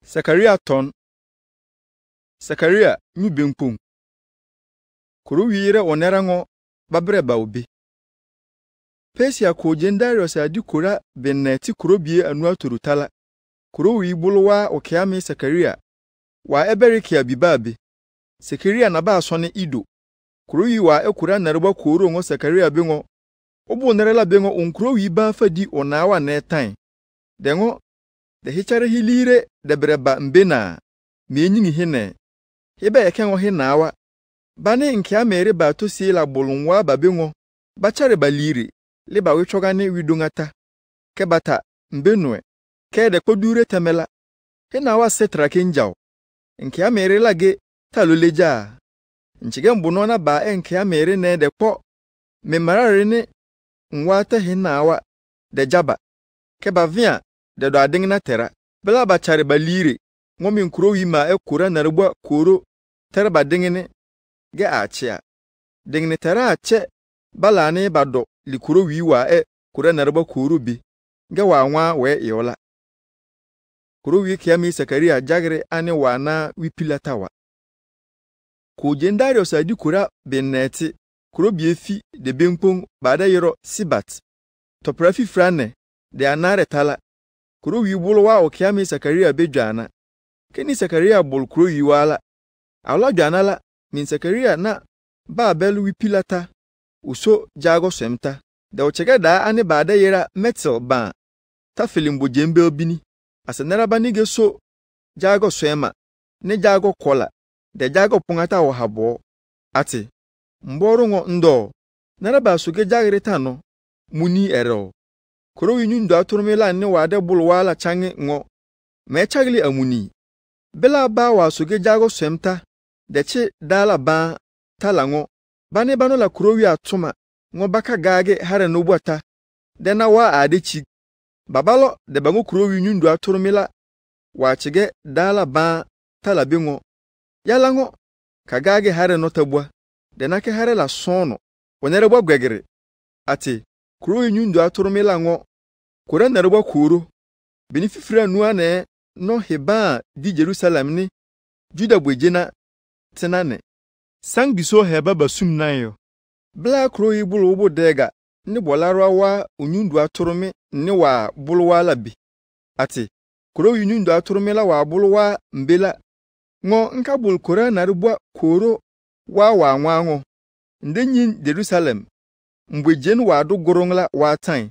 Sakaria ton. Sakaria nyu benkpong. Kuro wiire onerango babreba obi. Persia ko Darius adi kura benneti kuro bie anu aturutala. Kuro wi buluwa okiame Sakaria. Wa eberikia bibabe. Sakaria na ba asone Ido. Kuro wi wa ekura nareba koro ngo Sakaria bengo. Obo nerela bengo onkuro wi ba fadi onawa na etan. Dengo de hichare hilire de breba mbena menyingi hene. Hebe ekengo hinawa. Bane nkia mere ba to sila bolunwa babengo. Bachare baliri. Leba wichogane widungata. Kebata mbenwe. Kede kodure temela. Hinawa setra kenjao. Nkia mere lage taluleja. Nchige mbunona ba nkia mere ne de po. Memarare ne nwata hinawa de jaba. Keba via de do adingna tera. Bela bachare baliri. Ngomi nkuro wima ekura narubwa koro. Tera ba dingine. Ge achia. Dingine tera ache. Balane bado likuro wiwa kura narubwa koro bi. Ge wanwa we yola. Kuro wi kiami Sakaria jagre ane wana wipilatawa. Ko Darius adi kura benneti. Kuro biefi de benkpong bada yero Sibat. Toprafi frane de anare tala. Kuro wi bulwa okiame Sakaria bejana. Keni Sakaria bol kuro yiwala. Awla janala min Sakaria na Babel wipilata. Uso jago semta. De ochega da ane bada yera metal ba. Ta filimbo jembe obini. Asenera banige so jago swema. Ne jago kola. De jago pungata wahabo. Ati. Mboro ngo ndo. Naraba suge jagre tano. Muni ero. Kuro winyundo aturumela ne wade bulwala change ngo. Mechagli amuni. Bela ba wa suge jago swemta. Deche dala ba talango. Bane bano la kuro wi atuma. Ngo baka gage hare nobwata. Dena wa adechi. Babalo de bango kuro winyundo aturumela. Wachige dala ba talabengo. Yalango. Kagage hare notabwa. Denake hare la sono. Onerebwa gwegere. Ati. Kuro nyundo aturumela ngo. Kura narubwa kuro. Benififira nuane no heba di Jerusalem ni. Juda bwejena tenane. Sang biso heba basum nayo. Bla kuro ibulu ubo dega. Ni bolarwa wa unyundo aturume ni wa buluwa labi. Ati. Kuro nyundo aturumela wa buluwa mbela. Ngo nkabul kura narubwa kuro wa ngo. Ndenyin Jerusalem. Mbwejen wadu gorongla watan.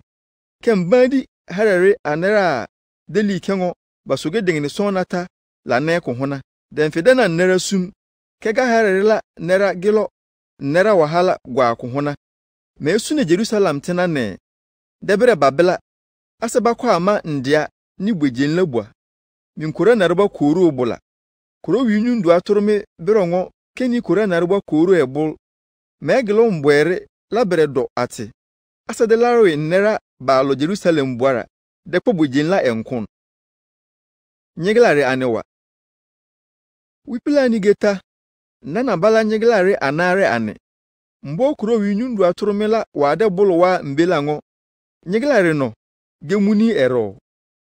Kembadi harare anera deli kengo basuge dingini sonata la neko hona. Denfedena nera sum. Kega harare la nera gilo nera wahala gwa kuhona. Mesu Jerusalem tena ne. Debere babela. Aseba kwa ama ndia ni bwejen lebwa. Minkura naruba kuru obula. Kuro winyundu aturume birongo keni kura naruba kuru ebul. Megilo mbwere labredo ati. Asadelaro nera balo Jerusalem bwara. Dekpo bujin la enkun. Nyeglare anewa. Wipila nigeta. Nana bala nyeglare anare ane. Mbo kuro winyundu aturumela wade buluwa mbela ngo. Nyeglare no. Gemuni ero.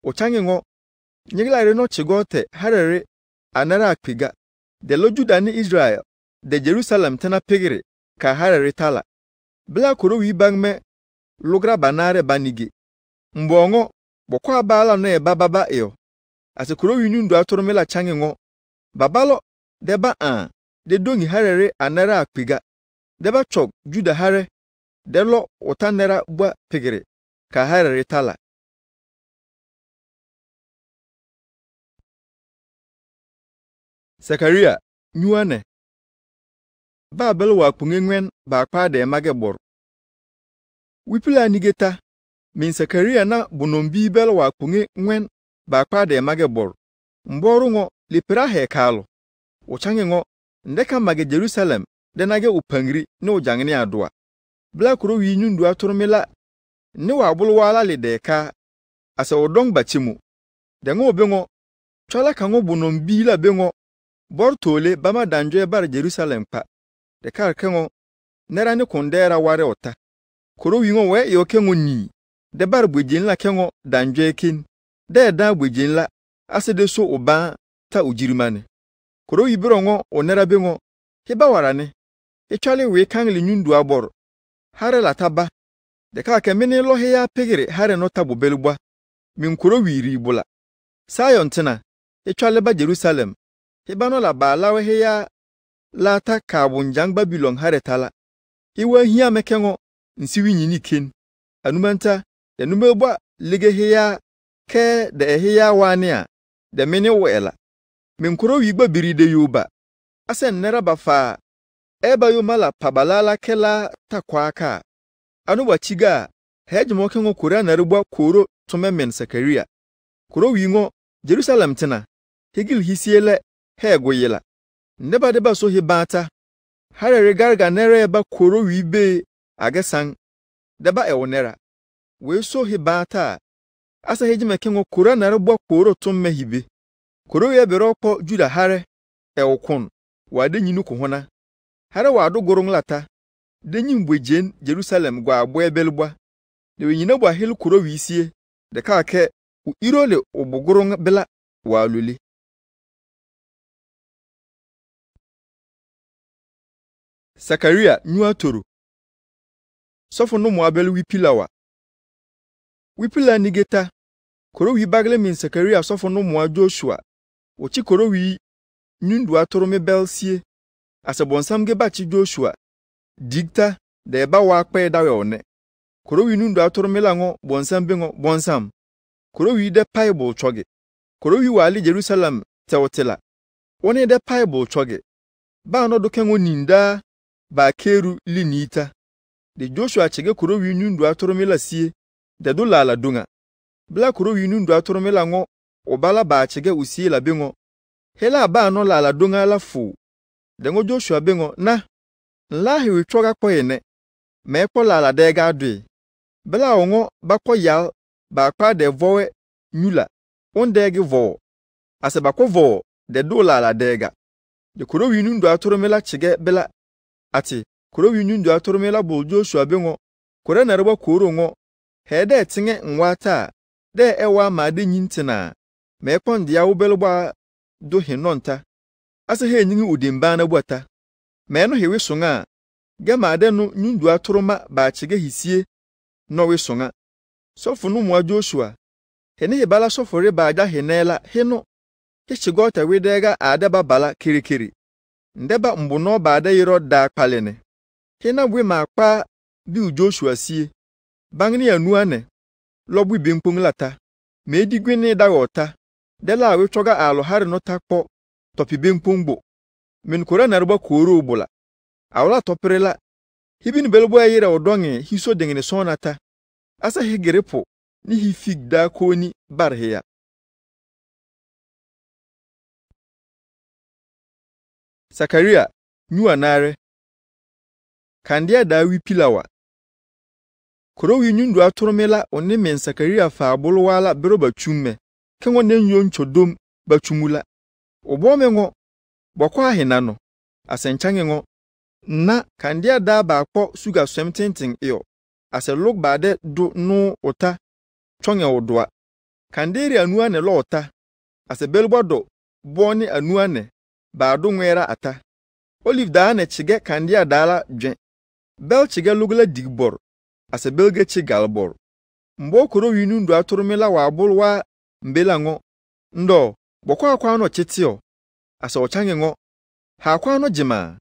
Ochange ngo. Nyeglare no chigote harere anara akpiga. De lo Juda ni Israel. De Jerusalem tena pegire. Ka harere tala. Bla kuro wibangme. Logra banare banigi. Mbongo. Bokwa bala no baba eo. Ase kuro winyundu aturumela change ngo. Babalo. Deba an. De dongi harere anara akpiga. Deba chok Juda hare. Delo otanera bwa pegire. Ka harere tala. Sakaria, nyuane. Babel wa kungengwen ba kwa de magebor. Wipila nigeta. Min Sakaria na bunombi bel wa kungengwen ba kwa de magebor. Mboru ngo lipira hekalo. Ochange ngo ndeka mage Jerusalem denage upangri ne ojangni adoa. Bla kuro winyundu aturumela ne wa bulwala lideka asa odong bachimu. Dengo bengo chola kango bunombi la bengo bortole bama danjo bar Jerusalem pa. De kar kengo nera ni kondera ware ota. Kuro wingo we yo kengo ni. De bar bujin la kengo danjo ekin. De da bujin la asede so oba ta ujirimane kuro ibirongo onera bengo heba warane echale we kangle nyundu abor hare lataba de ka kemene lo he ya pegere hare no tabo belugba min kuro wiri bula sayon tina echale ba Jerusalem heba no la ba lawe he ya lata kabunjang Babylon hare tala iwa hiya mekengo nsiwi nyini ken anumanta enumebwa lige he ya ke de he ya wane a de mene wela min kuro wigba biride yuba asen nera bafa eba yumala pabalala kela takwaka anuba chiga hejmo kengo kura narubwa kuro tumemen Sakaria kuro wingo Jerusalem tina higil hisiele hego yela ndeba deba so hibata harere garga nere eba kuro wibe agesan deba ewonera we so hibata asa hejime kengo kura narubwa kuro tumme hibe kuro ye berokpo Juda hare ewkon wade nyinu ko hona hare wado gorong lata de nyimbwejen Jerusalem gwa agbo ebelugba de wenyina bwa hil kuro wisie de ka ke irole obogorong bela waluli Sakaria nyuatoro sofo no mo abelu wipilawa wipila nigeta kuro wi bagle min Sakaria sofo no mo Joshua ochi kuro wi nyundu atoro me belsie asabonsam ge bachi Joshua dikta de ba wa kpe dawe one kuro wi nyundu atoro me lango bonsam bengo bonsam kuro wi de Bible choge kuro wi wali Jerusalem tewotela one de Bible choge ba no do kengo ninda ba keru linita de Joshua chege kuro wi nyundu atoro me lasie de do lala dunga bla kuro wi nyundu atoro me lango obala ba chege usie la bengo hela ba no lala dunga la fu dengo Joshua bengo na lahi wi choga koyene me ko lala de ga dwe bla ongo ba ko yal ba kwa de vowe nyula onde ge vo ase ba ko vo de do lala de ga de kuro wi nyundu atoro me la chege bela ati kuro wi nyundu atoro me la bo Joshua bengo kore na reba koro ngo hede tinge nwata de ewa ma de nyintina me kondia wo belugba do hinonta ase he nyingi udimba na buata me no hewe songa gama de no nyundu atoroma ba chege hisie no we songa sofo no mo Joshua hene ye bala sofo re ba ja henela heno ke chigota we dega adaba bala kirikiri ndeba mbuno ba da yiro da kpalene hena bwe ma kpa bi Joshua sie bangni anuane lobu bimpung lata me digwene da wota dela we choga alo hare no takpo topi bimpungbo min kora narba koro bula awla toprela hibin belbo ayira odonge hiso dengene sonata asa hegerepo ni hifig da koni barheya Sakaria nyuanare kandia da wipilawa koro wi nyundu atoromela onne men Sakaria fa abolwala beroba chumme kengo nenyo nchodom bachumula obomengo bokwa hinano asenchangengo na kandia da ba kpo suga swemtintin iyo ase look bade do no ota chonge odwa kanderi anua ne lo ota ase belbodo boni anua ne ba do nwera ata olive da ne chige kandia dala dwen bel chige lugula digbor ase belge chigalbor mbo koro winu ndu aturumela wa bulwa mbelango ndo bokwa akwa no chitio ase ochangengo ha akwa no jima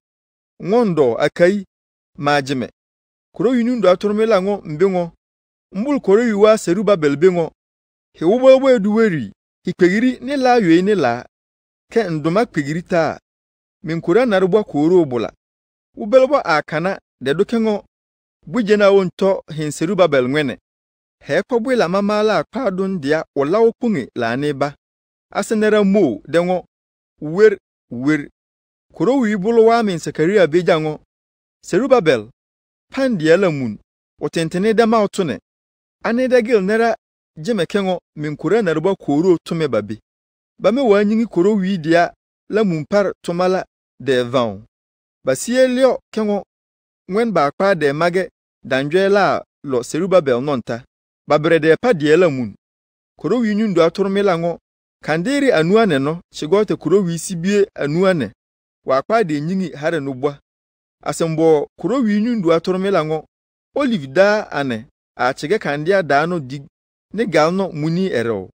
ngondo akai majime koro winu ndu aturumela ngo mbengo mbul koro yiwa seruba belbengo he wobwe eduweri ikpegiri ni la ywe ni la ke ndoma kpegiri ta min kura narubwa koro obula ubelbo akana de dokengo bujena wonto hin seruba belngwene he kobwe la mama la akpadun dia ola opungi la neba asenera mo dengo wer koro wibulu wa min Sakaria bejango Serubabel pandia lamun otentene da mautune aneda gil nera jemekengo min kura narubwa koro tume babi bame wanyingi koro widia lamun par tomala de van basielio kengo ngwen ba akpa de mage danjela lo Serubabel nonta babrede pa die lamun koro winyundu aturumela ngo Kandiri anuane no chigote kuro wi sibie anuane wakpa de nyingi hare no bwa asembo kuro wi nyundu atoromela ngo olive da ane a chige kandia da no dig ne gal no muni ero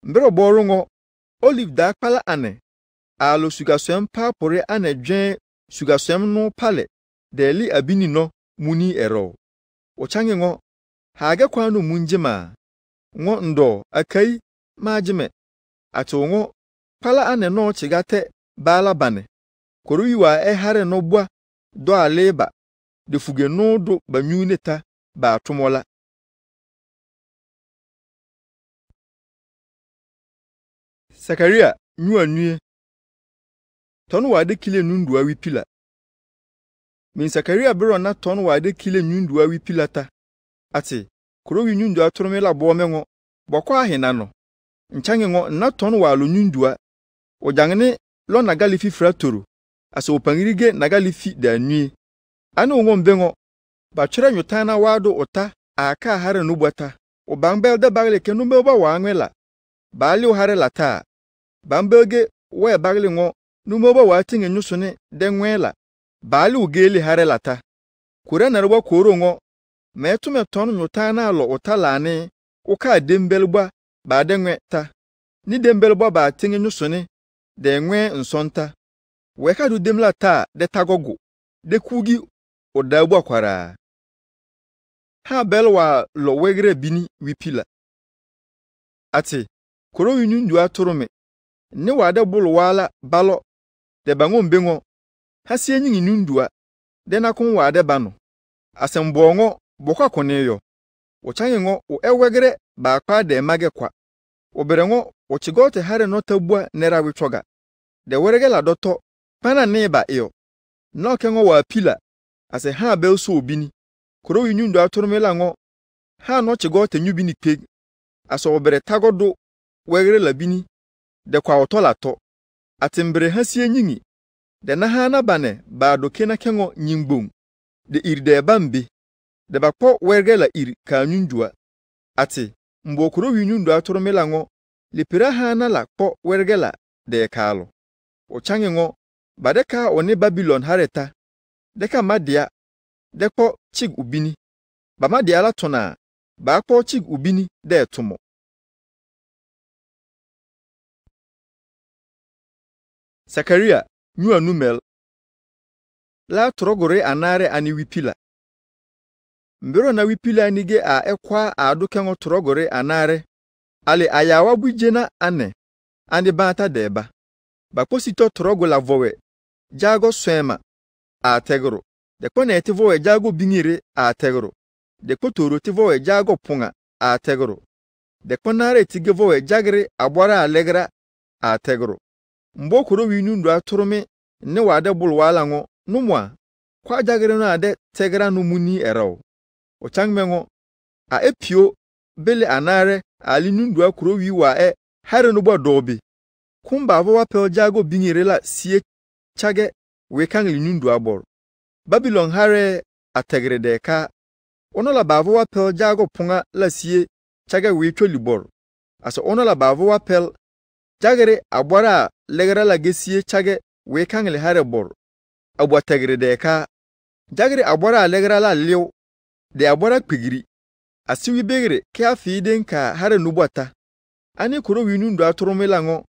mbero boru ngo olive da kpala ane a lo sugasem pa pore ane dwen sugasem no pale deli abini no muni ero ochange ngo hage kwa no munjima ngo ndo akai majime atongo pala ane no chigate bala bane koruiwa hare no bwa do aleba de fuge no do banyuneta ba tomola Sakaria nyuanue tonu wade kile nundu awi pila min Sakaria bero na tonu wade kile nundu awi pilata ati kurowi nundu atoromela bo mengo bokwa ahina no nchange ngo na tonu walu nundua ojangne lo na galifi fratoro ase opangirige na galifi da nui anu ngo mbengo ba twere nyutana wado ota aka hare no bwata obangbel de bagle ke no ba wanwela bali o hare lata bambelge we bagle ngo no ba watinge nyusune de nwela bali ugeli hare lata kure na rwa koro ngo metume tonu nyutana lo otalane uka dembelgba ba denwe ta ni dembelgba ba tinge nyusune de nwe nsonta weka du demla ta de tagogo de kugi odagbo akwara ha belwa lo wegre bini wipila ati koro winu ndu atorome ne wade bulu wala balo de bango mbengo ha sie nyi nundua de nakon wade bano asembongo bokwa koneyo ochange ngo o ewegre ba kwa de mage kwa oberengo o chigote hare no tabua nera witwoga de werege la doto pana neba iyo no kengo wa pila ase ha bel so obini koro winu ndu atoromela ngo ha no chigote nyubini peg aso obere tagodo wegre labini de kwa otola to atimbre ha sie nyingi de na ha na bane ba do kena kengo nyimbom de irde bambi de bakpo wegre la ir ka nyundua ati mbo koro winu ndu atoromela ngo lipira ha na la kpo wegre la de kalo ochange ngo badeka oni Babylon hareta deka madia dekpo chig ubini ba madia la tona ba kpo chig ubini de tomo Sakaria nyua numel la trogore anare ani wipila mbero na wipila nige a ekwa adukengo trogore anare ale ayawa bujena ane andi bata deba bakosito trogo la vowe jago swema a tegro de ko neti vowe jago bingire a tegro de ko toro ti vowe jago punga a tegro de ko nare tige vowe jagre abora alegra a tegro mbo koro winu ndu atorome ne wade bulwala ngo numwa kwa jagre no ade tegra no muni eraw o changmengo a epio bele anare ali ndu akoro wi wa hare no bodobi kumba abo wapel jago bingire la sie chage we kan linundu abor Babylon hare ategre de ka onola bavo wapel jago punga la sie chage we twolibor aso onola bavo wapel jagere abora legara la gesie chage we kan le hare bor abo tegre de ka jagere abora legara la lew de abora pigiri asiwi begre ke afiden ka hare nubota ani kuro winundu atoromela ngo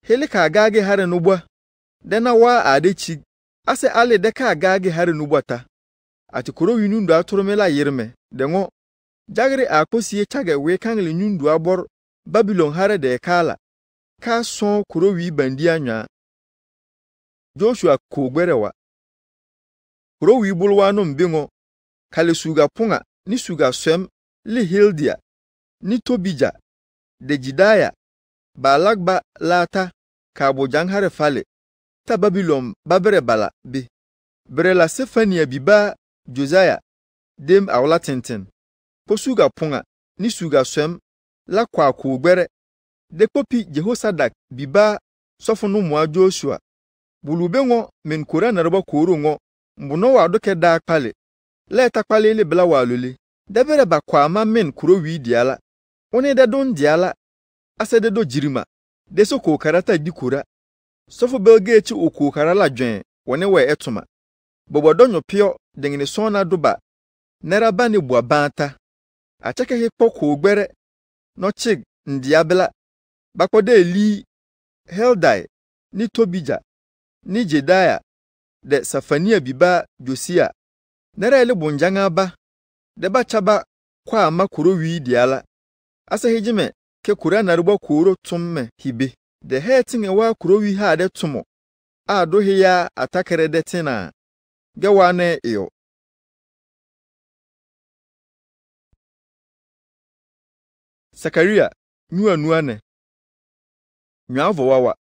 helika agage hare nubwa dena wa adechi ase ale deka agage hare nubwata ati kuro winundu atoromela yirme dengo jagre akosie chage we kangle nyundu abor Babylon hare de kala ka son kuro wi bandi anwa Joshua kogberewa kuro wi bulwa no mbingo kale suga punga ni suga swem li Hildia ni Tobija de Jidaya balagba lata kabo janghare fale ta Babylon babere bala bi brela Sefania biba Josiah dem awla tenten posuga punga ni suga swem la kwa kugbere de kopi Jehosadak biba sofonu mwa Joshua bulubengo men kura na roba kuru ngo mbuno wa doke da pale le ta pale le bla walule debere ba kwa ma men kuro wi diala one de don diala ase de do jirima Deso ko karata dikura. Sofo belgechi oku karala dwen wone we etoma. Bobodonyo pio dengine sona doba. Neraba ni bua banta. Achake hekpo ko gbere no chig ndiabela. Bakode li Heldai ni Tobija ni Jedaya de Safania biba Josia. Nera ele bonjanga ba de ba chaba kwa ama kuro wi diala. Asa hejime ke kura naruba kuro tumme hibe. De hetin ewa kuro wi ha de tumo. A do ya atakere de tina. Gewane iyo. Sakaria nuane. Nyavo wawa.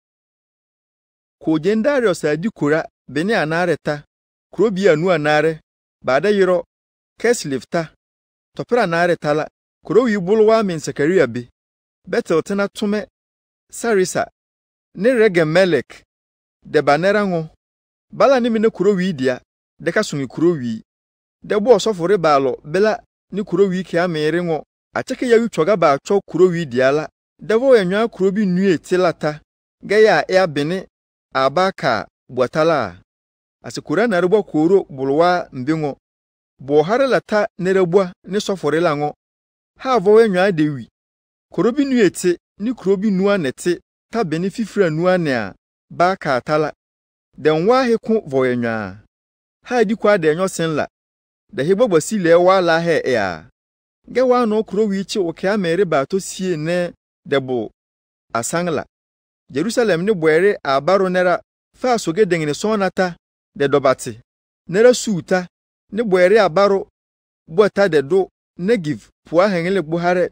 Ko jendario sa di kura bene anareta. Kuro bi anu anare. Bada yiro keslifta. Topera anareta la. Kuro wi bulwa min Sakaria bi. Betel tena tume Sarisa. Ne rege Melek. De banerango. Bala ni mine kuro wi dia. De kasumi kuro wi. De bo sofore balo bela ni kuro wi kia meringo. Acheke ya wichoga ba cho kuro wi dia la. Devo enwa kuro bi nue tilata. Gaya ya bene abaka buatala. Asikura narubo kuro bulwa mbingo. Bo harelata nerebwa ni sofore lango. Ha vo enwa dewi. Kuro bi nue ti ni kuro bi nua nete. Ta bene fifra nua nea baka atala. Denwa heku vo enwa. Ha di kwa de enyo senla. De hebo basile wala he ya. Gewa no kuro wi chi okia mere ba to sie ne debo asangla. Jerusalem ni boere abaro nera fa soge dengine sonata de dobati. Nera suuta ni boere abaro bota de do negiv puwa hengele buhare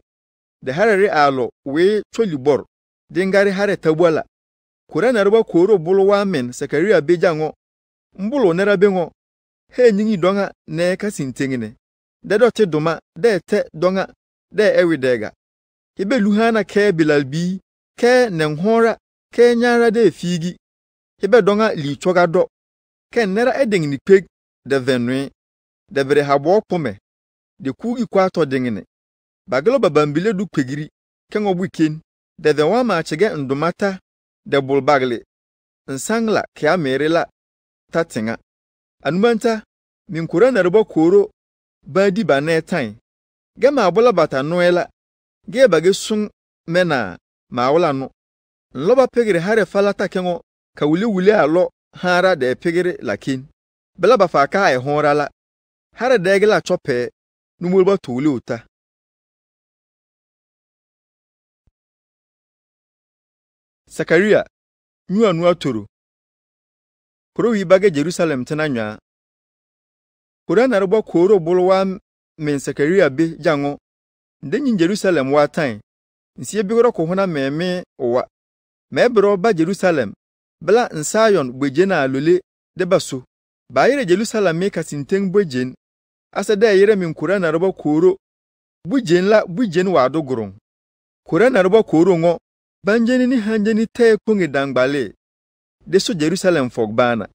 de harere alo we cholibor dingari hare tabwala. Kura naruba koro buluwa men Sakaria bejango mbulo nera bengo he nyingi donga ne kasintengine. De dote doma de te donga de ewidega. Hibe luhana ke bilalbi ke nenhora ke nyara de figi. Hibe donga li choga do. Ke nera edeng ni peg de venwe. De vere habo pome. De kugi kwato dengine. Bagalo babambile du pegiri. Ke ngobu ken. De venwa achege ndomata de bulbagle. Nsangla ke amerela tatinga. Anumanta minkura naruba koro badi banetain. Gema abola bata noela. Ge bage sung mena maawla no. Nloba pegere hare falata kengo ka wuli alo hara de pegere lakin. Bela bafaka honra la. Hare degela chope numulba tuli uta. Sakaria nua turu. Kuro wi bage Jerusalem tena nwa. Kura naruba koro bulwa men Sakaria be jango. Ndenyi Jerusalem watan. Nsiye bigoro ko hona meme owa. Mebro ba Jerusalem. Bla nsayon bwejena alole de baso. Bayire Jerusalem me kasinteng bwejen. Asada yire min kura naruba koro. Bwejen wado gurung. Kura naruba koro ngo. Banjeni ni hanjeni te kungi dangbale. Deso Jerusalem fogbana.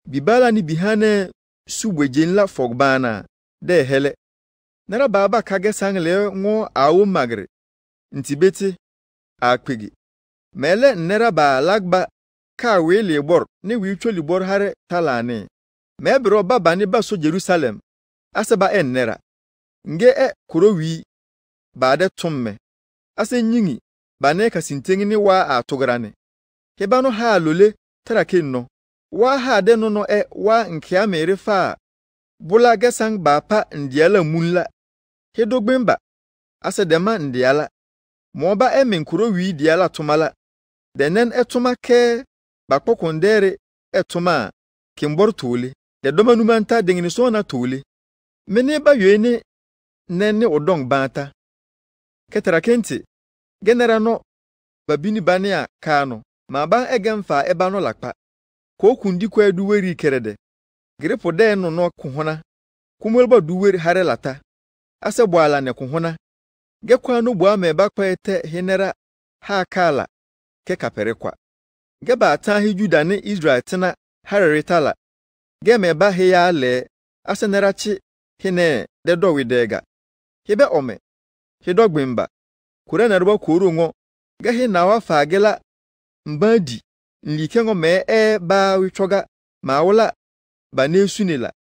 Bibala ni bihane subwejen la fogbana. De hele. Nara baba kage sangle ngo awu magre. Ntibeti akpigi. Mele nera ba lagba ka wele bor ni wicholi bor hare talane. Mebro baba ni baso Jerusalem. Asaba nera. Nge kuro wi ba de tumme. Ase nyingi ba ne kasintengi ni wa atograne. Hebano ha lole trakin no. Wa ha de no wa nkia mere fa. Bula gesang ba pa ndiala munla. Hedogbemba. Ase dema ndiala. Moba emin kuro wi diala tumala. Denen etuma ke bakpokondere etuma kimbor tuli. De doma numanta dengini sona tuli. Mene ba yene nene odong banta. Ketara kenti. Genera no babini bania kano. Maba egemfa ebano lakpa. Ko kundi kwa duweri kerede. Gripo de no kuhona. Kumwelba duweri hare lata. Ase boala ne kuhona. Gekwa no bua meba kwa ete hinera ha kala ke kaperekwa. Geba atahi Juda ne Israel tena hareretala. Gemeba he ya le asenerachi hine de dowidega. Hebe ome. Hidogbimba. Kura naruba kuru ngo gahi na wa fagela mbadi nlikengo me ba wichoga mawula banesunila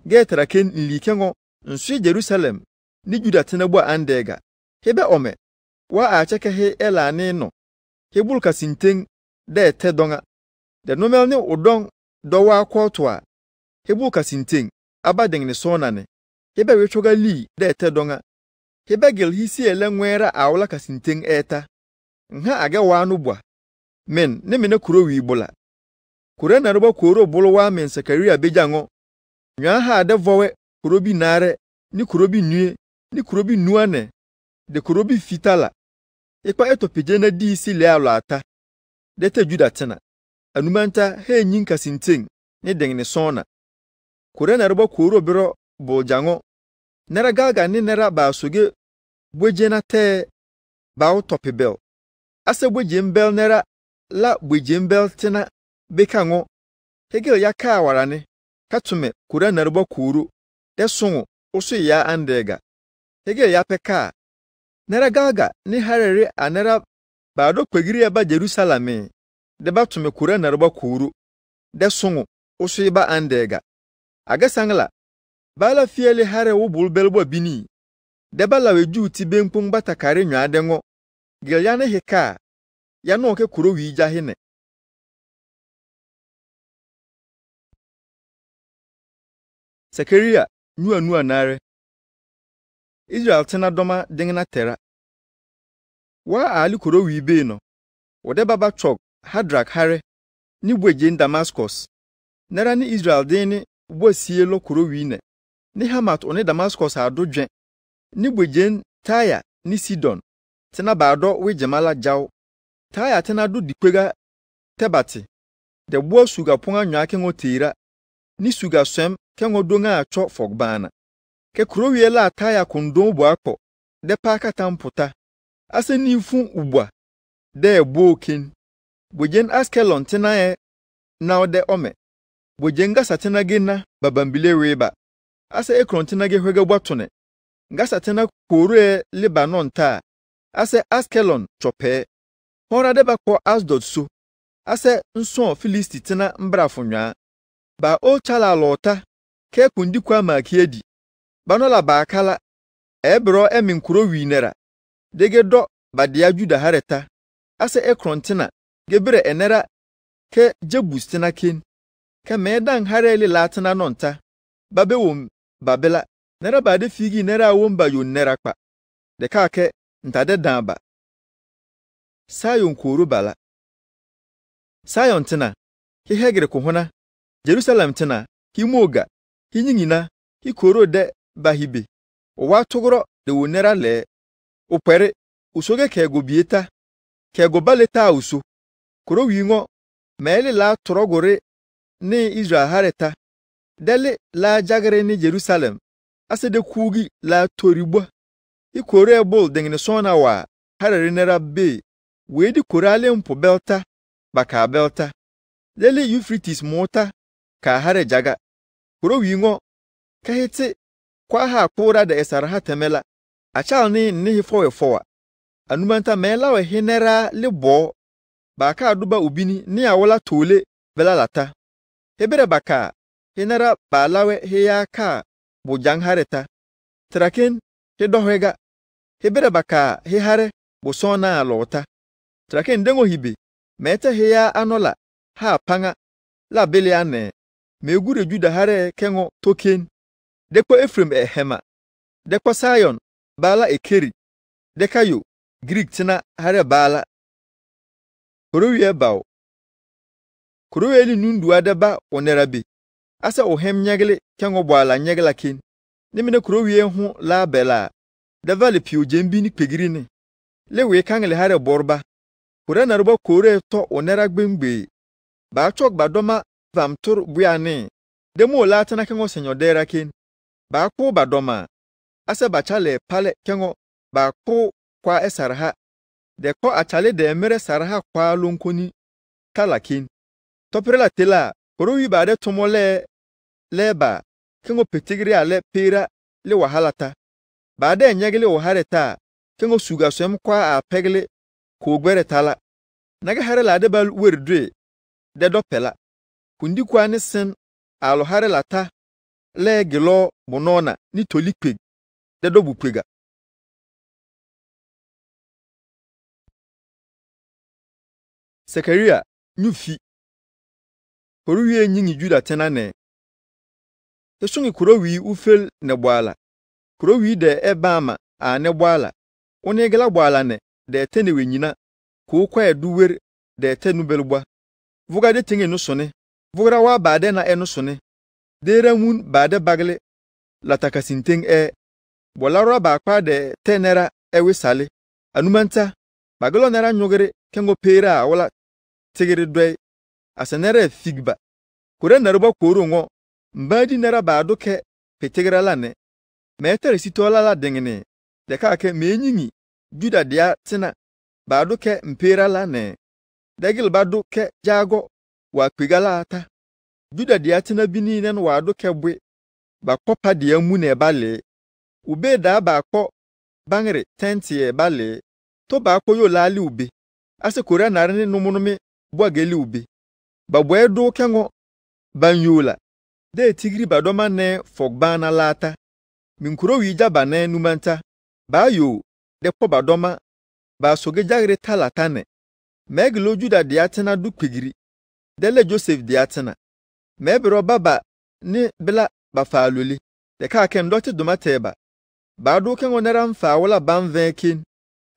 getraken nlikengo nsu Jerusalem ni Juda tenebo andega hebe ome wa acheke he elane no hebul kasinteng de tedonga de nomel ne odong dowa kwotwa hebul kasinteng abadeng ne sonane hebe wichoga li de tedonga hebe gel hisi elenwera awla kasinteng eta nha aga wanu bwa men ne mene kuro wi bola kuro na robo kuro bolo wa men Sakaria bejango nwa ha de vowe kuro bi nare ni kuro bi nue ni kuro bi nuane de kuro bi fitala ekwa etopeje na di isi le alo ata de te Juda tena anumanta he nyin kasinteng ne deng ne sona kuro na robo kuro biro boljango nera galga ni nera ba soge boje na te ba utopibel ase boje mbel nera la boje mbel tena bekango hegel ya ka warane katume kura narbo kuru de songo oso ya andega hegel ya peka nera galga ni harere anera bado kwegiri ya ba Jerusalem de batume kura narbo kuru de songo oso ba andega aga sangla bala fiele hare wo bulbelbo bini de bala weju ti benpung batakare nwa dengo gel ya ne heka ya no ke kuro wi jahine Sakaria nua nare Israel tena doma dingna tera wa ali kuro wi be no wode baba chok Hadrak hare ni bweje Damascus nara ni Israel deni bosie lo kuro wi ne ni Hamat one Damascus adodwen ni bweje Taya ni Sidon tena baado we jemala jaw Taya tena do dipega tebati de bo suga ponga nwa ke ngotira ni suga swem kengo donga acho fogbana ke kuro wi la Taya kondon bo akpo de pa katamputa ase ni fun ubwa de bokin bojen Askelon tena na ode ome bojen gasa tena gena babambile weba ase ekron tena ge hwega bwatone gasa tena koro Lebanon ta ase Askelon chope hora de bakpo Asdod so ase nso Filisti tena mbrafonwa ba o chala lota ke kundi kwa makiedi banola ba kala ebro emin kuro winera dege do badia Juda hareta ase ekrontina gebre enera ke jebustina kin ke medan hareli latina nonta babewom babela nera bade figi nera womba yonnera kwa de kake ntade damba Sayon kuro bala Sayon tina ki hegre ko hona Jerusalem tina ki moga ki nyingina ki koro de bahibe o watugro de wonera le o pere usoge kego bieta kego baleta uso koro wingo mele la torogore ni Israel hareta dele la jagre ni Jerusalem ase de kugi la toribwa i koro ebol dengne sona wa harere nera be wedi korale mpo belta baka belta lele Euphrates mota ka hare jaga kuro wingo kahete kwa ha kura da esarha temela achal ni fowa anumanta mela we hinera lebo baka aduba ubini ni awola tole velalata hebere baka hinera balawe heya ka bojang hareta traken hedohwega hebere baka he hare bosona alota traken dengo hibe meta heya anola ha panga la beliane megure Juda hare kengo token dekwa Efrem ehema dekwa Sayon bala ekeri dekayo Greek tina hare bala korowie bawo korowie ni nundu adeba onerabe asa ohem nyegle kengo bwala nyegla kin nimene korowie hu la bela devale pio jembi ni pegirine lewe kangle hare borba kora naruba kore to onera gbengbe ba chok badoma vamtur buane demo la tana kengo senyodera kin ba ko badoma ase bachale pale kengo ba ko kwa esarha de ko achale de mere sarha kwa lunkoni talakin toprela tela korowi ba de tumole leba kengo petigri ale pera le wahalata ba de nyegele o hareta kengo suga swem kwa a pegle ko gbere tala naga hare la de bal werdre de do pela kundi kwa ne sen alo hare la ta le gelo bonona ni tolikpeg de do bupega Sekaria nyufi Koruwie nyingi Juda tenane Esungi kurowi ufel ne bwala kurowi de ebama a ne bwala onegela bwala ne de tene wenyina ko kwa eduwer de tenu belubwa vuga de tinge no sone vugra wa bade na eno sone de ramun bade bagle latakasinteng bolara ba kwa de tenera ewisale anumanta baglo nera nyogere kengo pera wala tigere doy asenere figba kure naruba korongo mbadi nera ba doke petigera lane metere sitola la dengene de ka ke menyingi Juda dia tina ba doke mpera lane degil ba doke jago wa kwigala ata Juda dia tina bini nen wa doke bwe ba kopa dia mu ne bale ube da ba ko bangre tenti bale to ba ko yo lali ube ase kore narne numunumi bwageli ube ba bwedo kengo banyula de tigri badoma ne fogbana lata minkuro wija bane numanta ba yo de po badoma ba soge jagre talatane meglo Juda diatena du kwigiri dele Joseph diatena mebro baba ni bela bafaluli de ka ken dote domateba ba do kengo neram fa wala banvekin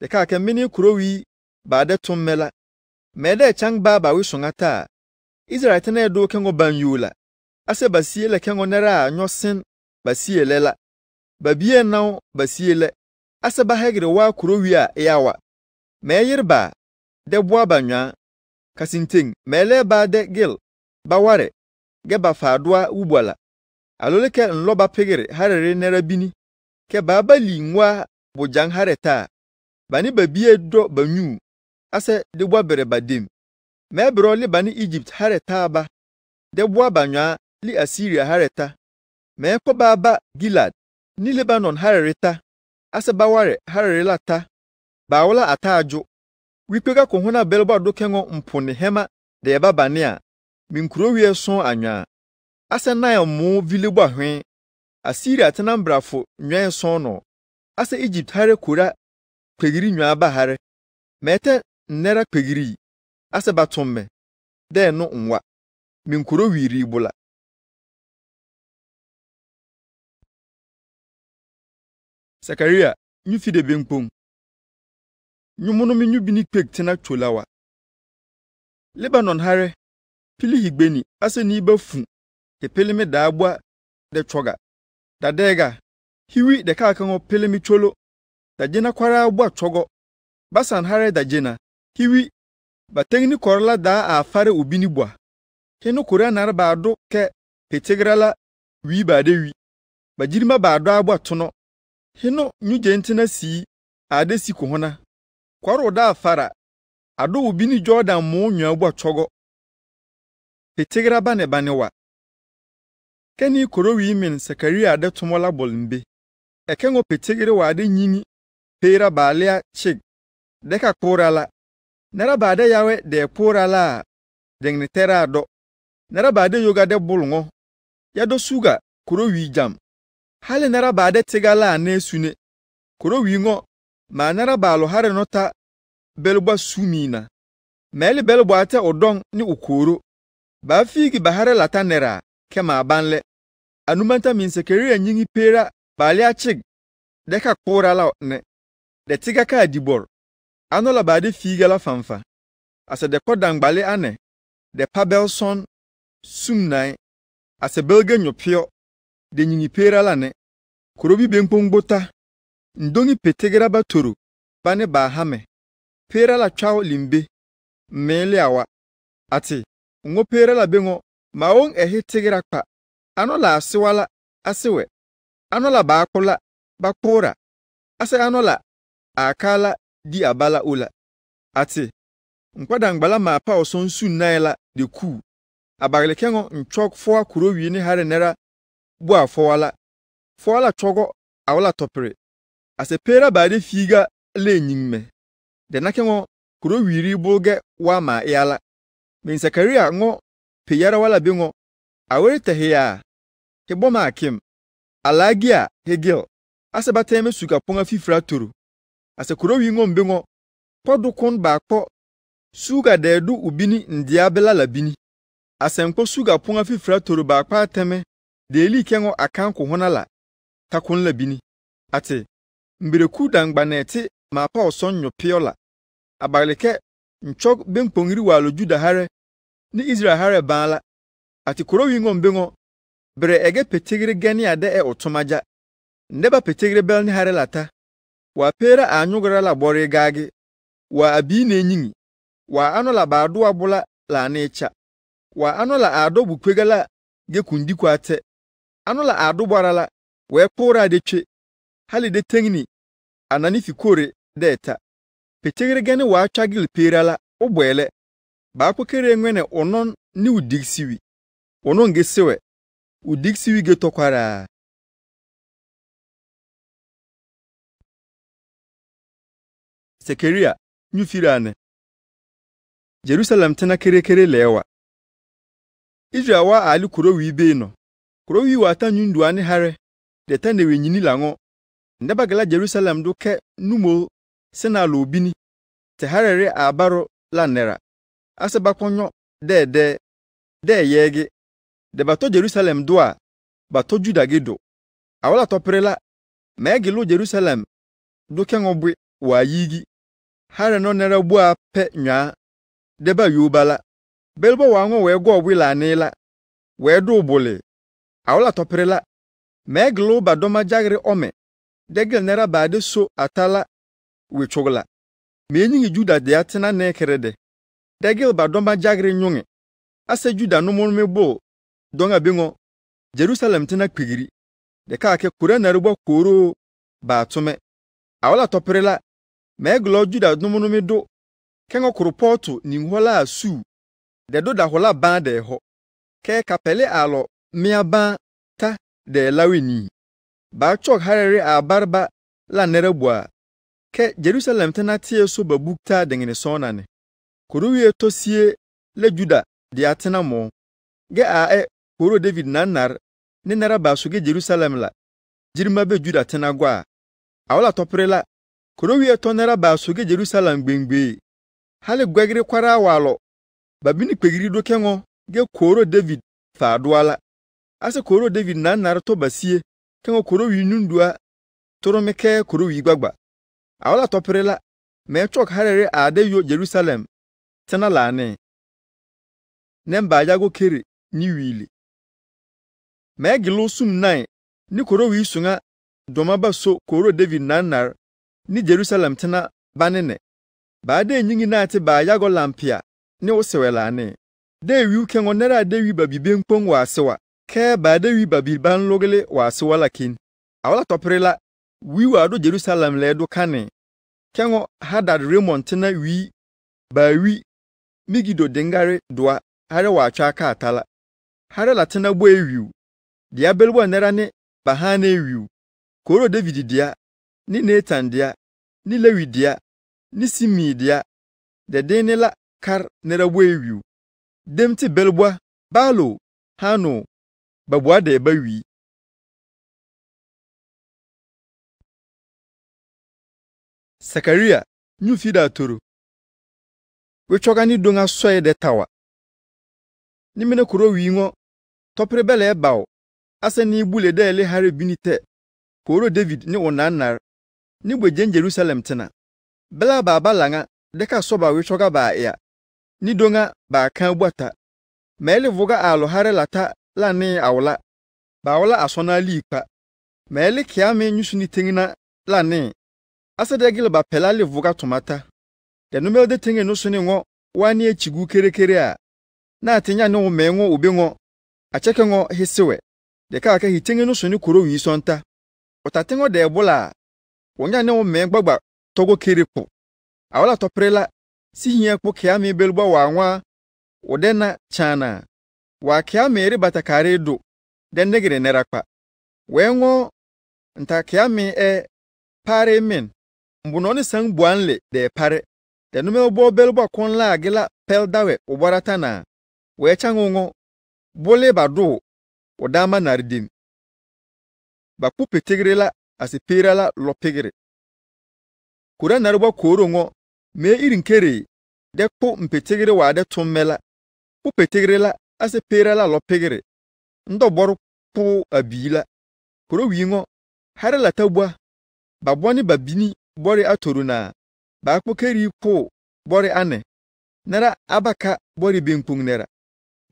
de ka ken mini kurowi ba de tummela mede chang ba wisungata Israel tena do kengo banyula ase basiele kengo nera nyosen basiele la babie naw basiele ase ba hegre wa kurowi a yawa meyirba de boa banwa kasinting mele ba de gil baware geba fadwa ubwala aloleke nloba pegere harere nera bini ke baba linwa bojang hareta bani babie do banyu ase de boa bere badim mebro li bani Egypt hareta ba de boa banwa li Assyria hareta meko baba Gilad ni Lebanon harereta ase baware harere lata bawala atajo wipega ko hona belba do kengo mpone hema de baba ne a minkuro wie so anwa ase na mu vilebo ahwen Assyria tenambrafo nwen so no ase Egypt hare kura kwegiri nwa ba hare mete nera kwegiri ase batomme de no nwa minkuro wiri bula Sakaria nyufi de benkpong nyumuno minyu bini kwek tena cholawa Lebanon hare pili higbeni ase ni bafu pelimi daabwa de choga dadega hiwi de ka kango pelimi cholo dajena kwara abwa chogo Basan hare dajena hiwi batengni korla da afare ubini bwa kenu kura nar baado ke petegrala wi bade wi bajirima baado abwa tono hino nyujentina si ade si ko hona kwaro da afara ado ubini Jordan mo nwa abwa chogo petegra bane wa keni korowi min Sakaria de tumola bolmbe ekengo petegere wa de nyingi pera balia chig deka korala nara bade yawe de porala dengnitera do nara bade yoga de bulngo yado suga korowi jam hale nara bade tigala ne sune korowi ngo ma nara balo hare nota belba sumina meli belba ate odong ni ukoro ba figi bahare latanera kema banle anumanta min Sakaria nyingi pera balia chig deka korala ne de tiga ka dibor anola bade figala fanfa ase de kodangbale ane de pabelson sumnai ase belge nyopio de nyingi pera la ne kurobi benpongbota ndongi petegera batoro bane ba hame pera la chao limbe mele awa ati ngo pera la bengo maong ehitegera kwa anola asiwala asiwe anola bakola bakora ase anola akala di abala ula ati nkwadangbala ma pa osonsu naila de ku abagle kengo nchok fo kurowi ni hare nera bu afowala foala chogo awala topre ase pera bade figa le nyinme de nakengo kuro wiri bulge wa ma yala min Sakaria ngo peyara wala bingo awere tahia heboma akim alagia hegel asabateme suka ponga fifra turu ase kuro wi ngo mbingo podukon ba kpo suga dedu ubini ndiabela labini asenko suga ponga fifra turu ba kwa teme deli kengo akanko honala takon labini ate mbireku dangbaneti ma pa osonyo piola abaleke nchok benkpongiri walo Juda hare ni Israel hare bala ati kuro wi ngo mbingo bere ege petigiri gani ade otomaja ndeba petigiri bel ni hare lata wa pera anyugara la bore gage wa abi na enyingi wa anola baado abula la necha wa anola ado bukwegala ge kundi kwate anola ado barala we pora de twe hali de tengni anani fikore deta petigiri gani wa chagil perala obwele ba kwekere nwene onon ni udigsiwi onon gesewe udigsiwi ge tokwara Sakaria nyufirane Jerusalem tena kere lewa Israel wa ali kuro wi be no kuro wi wa ta nyundu ani hare de ta ne wenyini lango ndabagala Jerusalem do ke numo sena lo bini te harere abaro lanera aseba konyo de yege de bato Jerusalem do a bato Juda gedo awala toprela megilo Jerusalem do kengobwe wa yigi hare no nera bua pe nwa deba yubala belbo wango we go obwila anila we do bole awala toprela meglo badoma jagre ome degel nera bade so atala we chogla menyi Juda de atena ne kerede degel badoma jagre nyunge ase Juda no mon mebo donga bingo Jerusalem tena kwigiri de ka ke kura narubo koro ba tome awala toprela meglo Juda no mon medo kengo kuruportu ni nghola asu de do da hola ban de ho ke kapele alo mia ban ta de laweni ba chok harere abarba la nerebua ke Jerusalem tena tie so babukta dengene sonane kuruwe tosie le Juda di atena mo ge a koro David nanar ne nara basuge Jerusalem la jirima be Juda tena gwa awala toprela kuruwe tonera basuge Jerusalem gbengbe hale gwegiri kwara walo babini kwegiri do kengo ge koro David fa adwala ase koro David nanar to basie kengo koro wi nundua toromeke koro wi gbagba awala toprela me chok harere ade yo Jerusalem tena lane nemba yago kere ni wili me gilo sum nai ni koro wi sunga domaba so koro David nanar ni Jerusalem tena banene ba de nyingi na ate ba yago lampia ni osewelane de wi kengo nera de wi babibe nkpon wa asewa ke ba de wi babiban logele wa asewa lakin awala toprela wi wa do Jerusalem le do kane kengo Hadad Raymond tena wi ba wi migido dengare doa hare wa atwa ka atala hare latena bo ewiu dia belbo nera ne bahana ewiu koro David dia ni Nathan dia ni Lewi dia ni Simi dia de denela kar nera bo ewiu demti belbo balo hano babwa de bawi Sakaria nyufida toro wechogani donga soye de tawa nimene kuro wingo topre bele bawo ase ni bule de ele hare binite koro David ni onanar ni gbejen Jerusalem tena bela baba langa deka soba wechoga ba ya ni donga ba kan bwata mele voga alo hare lata la ni awla ba wala asona lipa mele kiame nyusuni tingina la ni ase de gil ba pelale voga tomata de numel de tingi no suni ngo wani echigu kere a na atinya ne wo mengo obengo acheke ngo hisiwe de ka hitingi no suni koro wi sonta otatengo de ebola wonya ne wo mengbagba togo kerepo awala toprela si hia kpo kiame belbo wa nwa odena chana wa kiame ri batakare do de negere nerakpa wengo nta kiame pare men mbuno ne sang buanle de pare de no me bo belbo kon la agila pel dawe ubarata na we changongo bole bado odama nardim bakpu petegrela asipirala lopegre kura narbo korongo me irinkere de ko mpetegre wade tummela pu petegrela asipirala lopegre ndo boru pu abila kuro wingo harala tabwa baboni babini bori atoruna bakpu keri pu bori ane nara abaka bori benkpung nera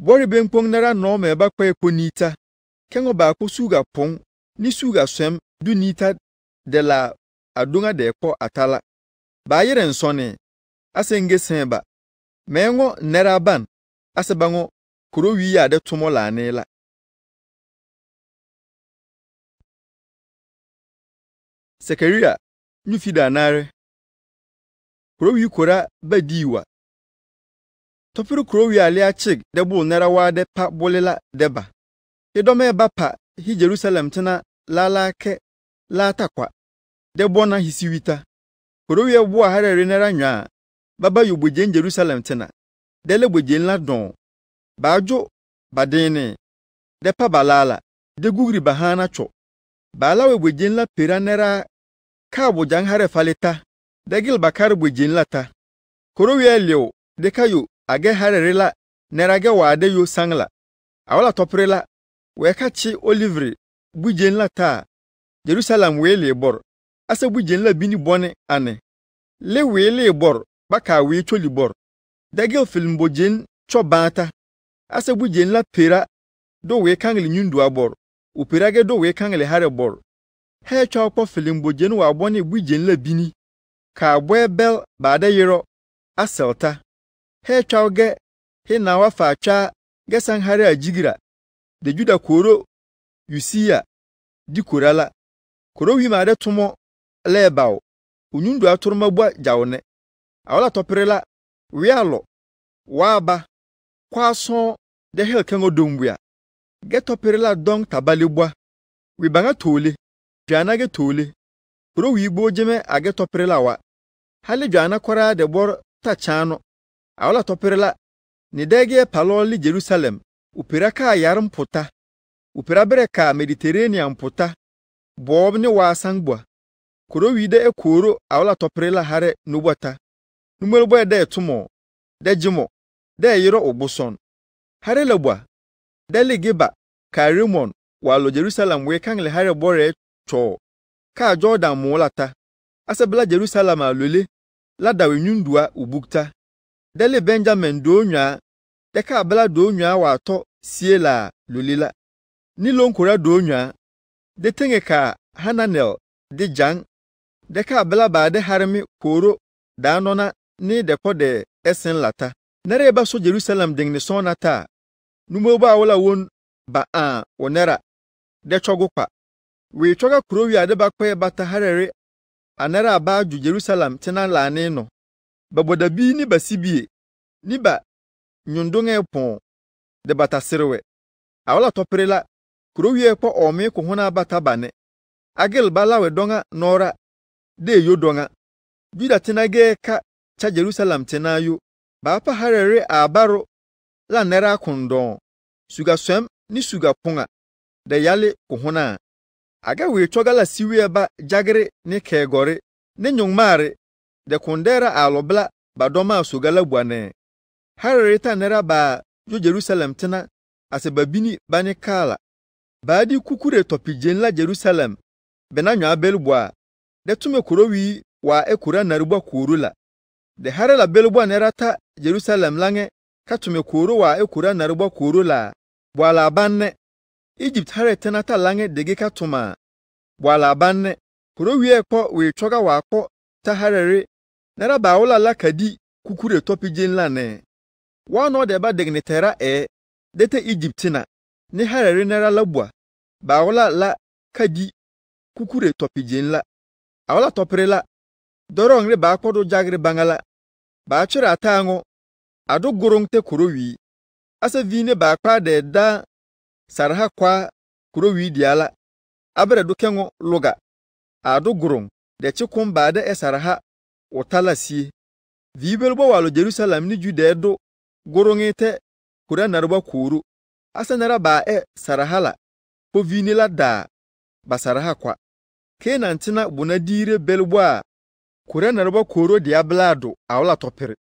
bori benkpung nera no me bakpa ekonita kengo bakpu suga pong ni suga swem du nita de la adunga de ko atala ba yere nsone asenge semba mengo nera ban asebango kuro wi ya de tumola anela Sekaria nyufida nare kuro wi kora badiwa topiro kuro wi ale achig de bul nera wa de pa bolela deba idome bapa hi Jerusalem tena lala ke la takwa de bona hisiwita kuro wi ebu harere nera nwa baba yubojen Jerusalem tena de le bojen la don bajo badene de pa balala de gugri bahana cho bala we bojen la pera nera ka bojan hare faleta de gil bakar bojen la ta kuro wi elio de kayo age harere la nera ge wade yo sangla awala toprela we kachi olivre bujen la ta Jerusalem we le bor asa bujen la bini bone ane le we le bor baka we choli bor dagel film bojen chobata asa bujen la pera do we kangle nyundu abor upirage do we kangle hare bor he chokpo film bojen wa bone bujen la bini ka bel bada yero aselta he chawge he na wa fa cha gesan hare ajigira de juda koro yusia di korala koro wi ma de tomo lebaw unyundu aturma bua jawne awala toprela wialo waba kwaso de hel kango dombua getoprela dong tabalibwa wi banga tole jana ge tole koro wi bojeme age toprela wa hali jana kora de bor ta chano awala toprela ni dege paloli Jerusalem upiraka yarum puta upira bereka Mediterranean puta bob ni wasangwa koro wi de ekoro awala toprela hare nubata numero de tumo de jimo de yiro obuson hare lebwa de ligiba karimon walo Jerusalem we kangle hare bore cho ka Jordan mulata asebla Jerusalem alole la dawe nyundua ubukta de le Benjamin do nwa de ka bla do nwa wa to siela lolila ni lonkora do nwa de tengeka Hananel de jang de ka bla ba de harmi koro da nona ni de ko de esen lata nare ba so Jerusalem ding ni sonata numo ba wala won ba a onera de chogokpa we choga kuro wi ade ba kwe bata harere anara ba ju Jerusalem tena lane no baboda bi ni basibie ni ba nyundunge pon de bata serewe awala toprela kuro wi ekpo ome ko hona bata bane agel bala we donga nora de yodonga juda tena ge ka cha Jerusalem tena yo ba pa harere abaro la nera kundon suga swem ni suga punga de yale ko hona aga we chogala siwe ba jagre ni kegore ni nyungmare de kundera alobla badoma sugala bwane harere ta nera ba jo Jerusalem tena asebabini bani kala baadi kukure topijen la Jerusalem benanyo abelbwa de tume kurowi wa ekura narubwa kurula de harela belbwa nerata Jerusalem lange katume kuru wa ekura narubwa kurula bwala banne Egypt hare tenata lange dege katuma bwala banne kurowi ekpo we choga wako ta harere nera baola la kadi kukure topijen la ne wano de ba degnetera dete Egyptina ni harere nera labwa baola la kadi kukure topijen la awala toprela dorongre ba kodo jagre bangala ba chira tango adu gurungte kurowi asa vine ba kwa de da sarha kwa kurowi diala abre do kengo loga adu gurung de chikum ba de esarha otalasie Vibelbo walo Jerusalem ni Jude do gorongete kura narba kuru asanara ba sarahala po vinila da basaraha kwa kenantina bunadire belbo a kura narba koro diablado awla topere